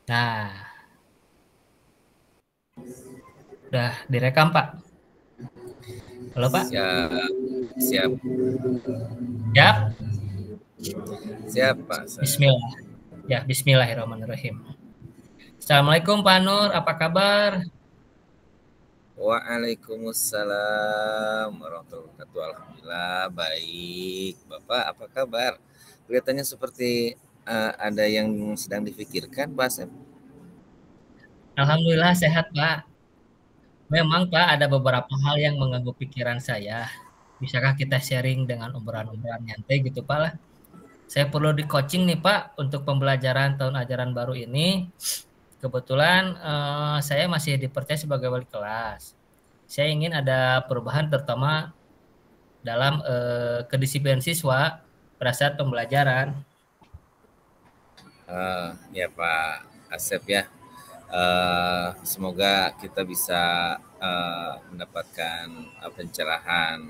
Nah, udah direkam, Pak. Halo, Pak. Siap, siap, Siap. siap Pak. Bismillah. Ya, bismillahirrahmanirrahim. Assalamualaikum, Pak Nur. Apa kabar? Waalaikumsalam warahmatullahi wabarakatuh. Alhamdulillah baik. Bapak apa kabar? Kelihatannya seperti ada yang sedang difikirkan, Pak Asep. Alhamdulillah sehat, Pak. Memang, Pak, ada beberapa hal yang mengganggu pikiran saya. Bisakah kita sharing dengan obrolan-obrolan nyantai gitu, Pak lah? Saya perlu di coaching nih, Pak, untuk pembelajaran tahun ajaran baru ini. Kebetulan saya masih dipercaya sebagai wali kelas. Saya ingin ada perubahan terutama dalam kedisiplinan siswa pada saat pembelajaran. Ya Pak Asep ya. Semoga kita bisa mendapatkan pencerahan.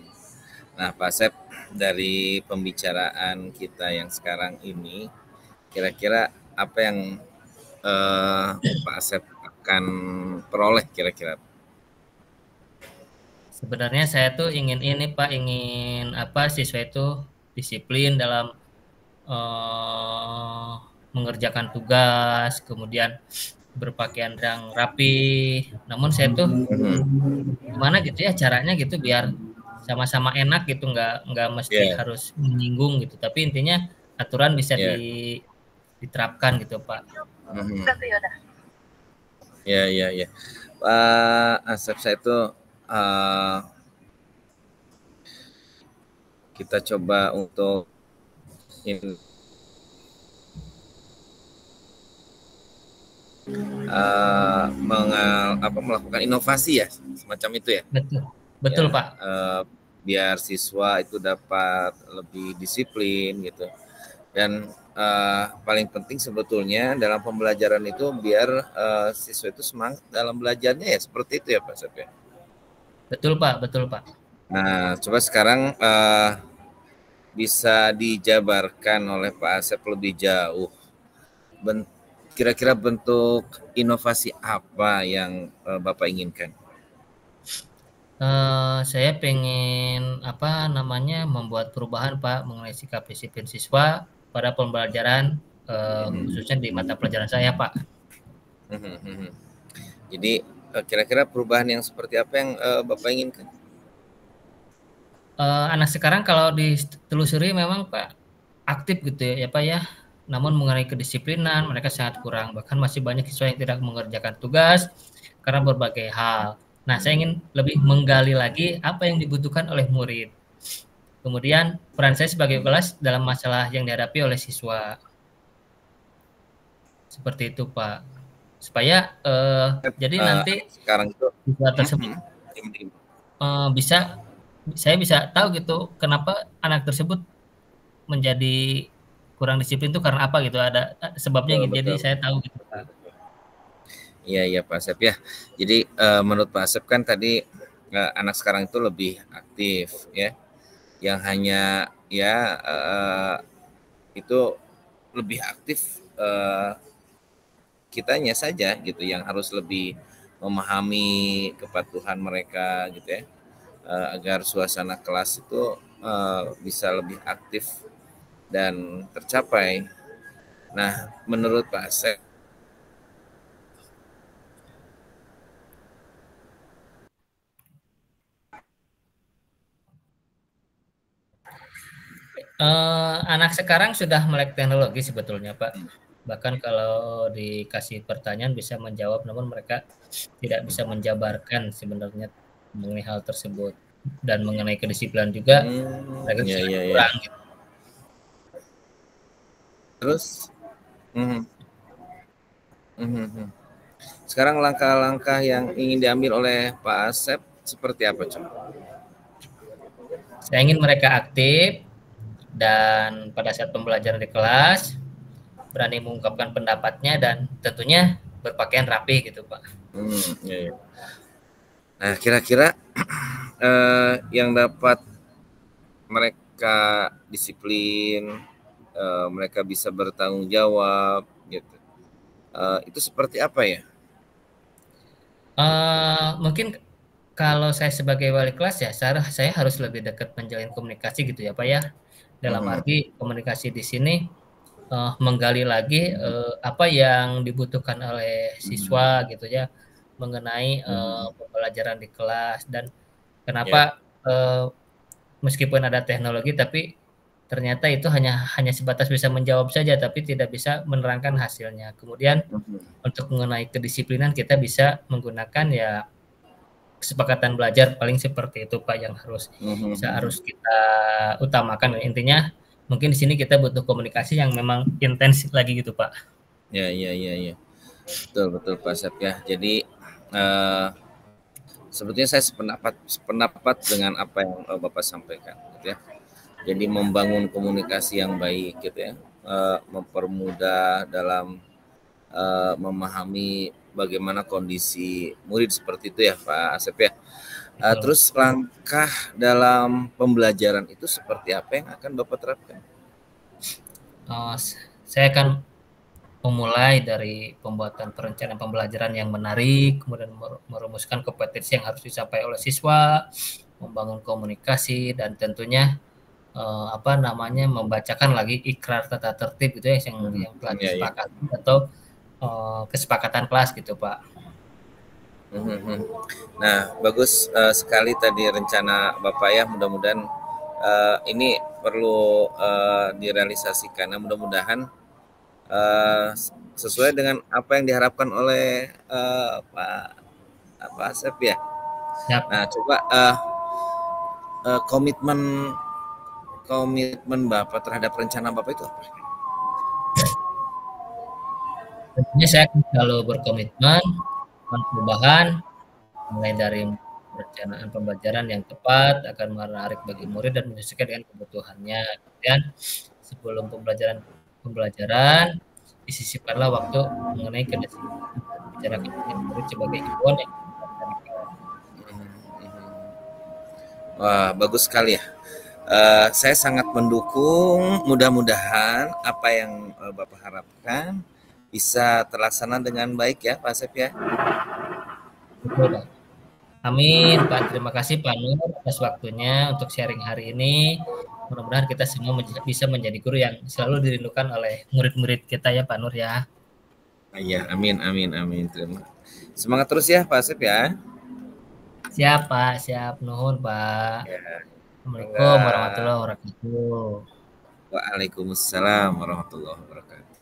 Nah, Pak Asep, dari pembicaraan kita yang sekarang ini, kira-kira apa yang Pak Asep akan peroleh kira-kira? Sebenarnya saya tuh ingin ini Pak, ingin apa siswa itu disiplin dalam eh, mengerjakan tugas, kemudian berpakaian yang rapi. Namun saya tuh gimana gitu ya caranya gitu biar sama-sama enak gitu, nggak mesti Ya, harus menyinggung gitu. Tapi intinya aturan bisa ya, diterapkan gitu Pak. mhm. Ya, ya, ya. Pak Asep, saya itu uh, kita coba untuk in, melakukan inovasi ya, semacam itu ya. Betul, betul Ya, Pak. biar siswa itu dapat lebih disiplin gitu. Dan paling penting sebetulnya dalam pembelajaran itu biar siswa itu semangat dalam belajarnya ya seperti itu ya Pak Asep ya. Betul Pak, betul Pak. Nah, coba sekarang bisa dijabarkan oleh Pak Asep lebih jauh. Kira-kira bentuk inovasi apa yang Bapak inginkan? Saya pengen apa namanya membuat perubahan Pak mengenai sikap disiplin siswa pada pembelajaran khususnya di mata pelajaran saya Pak. Jadi kira-kira perubahan yang seperti apa yang Bapak inginkan? Anak sekarang kalau ditelusuri memang Pak aktif gitu ya Pak ya. Namun mengenai kedisiplinan mereka sangat kurang. Bahkan masih banyak siswa yang tidak mengerjakan tugas karena berbagai hal. Nah, saya ingin lebih menggali lagi apa yang dibutuhkan oleh murid. Kemudian peran saya sebagai kelas dalam masalah yang dihadapi oleh siswa. Seperti itu, Pak. Supaya jadi nanti Sekarang itu siswa tersebut bisa saya bisa tahu gitu kenapa anak tersebut menjadi kurang disiplin itu karena apa gitu. Ada sebabnya betul, gitu. Jadi betul, saya betul. tahu gitu, Pak. Iya, iya Pak Asep ya. Jadi menurut Pak Asep kan tadi anak sekarang itu lebih aktif ya. Yang hanya ya itu lebih aktif kitanya saja gitu yang harus lebih memahami kepatuhan mereka gitu ya. Agar suasana kelas itu bisa lebih aktif dan tercapai. Nah, menurut Pak Asep, Anak sekarang sudah melek teknologi sebetulnya, Pak. Bahkan kalau dikasih pertanyaan bisa menjawab, namun mereka tidak bisa menjabarkan sebenarnya mengenai hal tersebut. Dan mengenai kedisiplinan juga mereka ya, sangat ya, ya. kurang. Gitu. Terus, mm, mm, mm. Sekarang langkah-langkah yang ingin diambil oleh Pak Asep seperti apa, coba? Saya ingin mereka aktif dan pada saat pembelajaran di kelas berani mengungkapkan pendapatnya dan tentunya berpakaian rapi gitu, Pak. Ya, ya. Nah, kira-kira yang dapat mereka disiplin, mereka bisa bertanggung jawab, gitu. itu seperti apa ya? Mungkin kalau saya sebagai wali kelas ya, saya harus lebih dekat menjalin komunikasi gitu ya Pak ya. Dalam Mhm, arti komunikasi di sini menggali lagi apa yang dibutuhkan oleh mhm, siswa gitu ya mengenai mhm, pembelajaran di kelas dan ya, kenapa meskipun ada teknologi tapi ternyata itu hanya hanya sebatas bisa menjawab saja tapi tidak bisa menerangkan hasilnya. Kemudian mhm, untuk mengenai kedisiplinan kita bisa menggunakan ya kesepakatan belajar paling seperti itu Pak yang mhm, harus mhm. kita utamakan. Intinya mungkin di sini kita butuh komunikasi yang memang intens lagi gitu Pak. Ya, ya, ya, ya. Betul, betul Pak Asep ya. Jadi eh, sebetulnya saya sependapat dengan apa yang Bapak sampaikan, gitu ya. Jadi membangun komunikasi yang baik, gitu ya, mempermudah dalam memahami bagaimana kondisi murid seperti itu ya Pak Asep ya. Betul. Terus langkah dalam pembelajaran itu seperti apa yang akan Bapak terapkan? Uh, saya akan memulai dari pembuatan perencanaan pembelajaran yang menarik, kemudian merumuskan kompetensi yang harus dicapai oleh siswa, membangun komunikasi dan tentunya apa namanya membacakan lagi ikrar tata tertib gitu ya Mhm, yang telah ya, ya. disepakati atau kesepakatan kelas gitu Pak. Mhm. Nah, bagus sekali tadi rencana Bapak ya. Mudah-mudahan ini perlu direalisasikan. Nah, mudah-mudahan eh, sesuai dengan apa yang diharapkan oleh Pak Asep ya. Ya, Nah, coba komitmen komitmen Bapak terhadap rencana Bapak itu apa? tentunya saya akan selalu berkomitmen melakukan perubahan mulai dari perencanaan pembelajaran yang tepat akan menarik bagi murid dan menyesuaikan dengan kebutuhannya. Kemudian sebelum pembelajaran pembelajaran disisipkanlah waktu mengenai kedisiplinan dan bicarakan dengan murid sebagai himbauan yang dilaksanakan. Mhm, mhm. Wah, bagus sekali ya. Saya sangat mendukung. Mudah-mudahan apa yang Bapak harapkan bisa terlaksana dengan baik ya, Pak Asep ya. Betul, Pak. Amin, Pak. Terima kasih Pak Nur atas waktunya untuk sharing hari ini. Mudah-mudahan kita semua bisa menjadi guru yang selalu dirindukan oleh murid-murid kita ya Pak Nur ya. Iya, amin, amin, amin. Terima. Semangat terus ya, Pak Asep ya. Siap Pak, siap. Nuhun Pak. Ya, Assalamualaikum enggak. warahmatullahi wabarakatuh. Waalaikumsalam warahmatullahi wabarakatuh.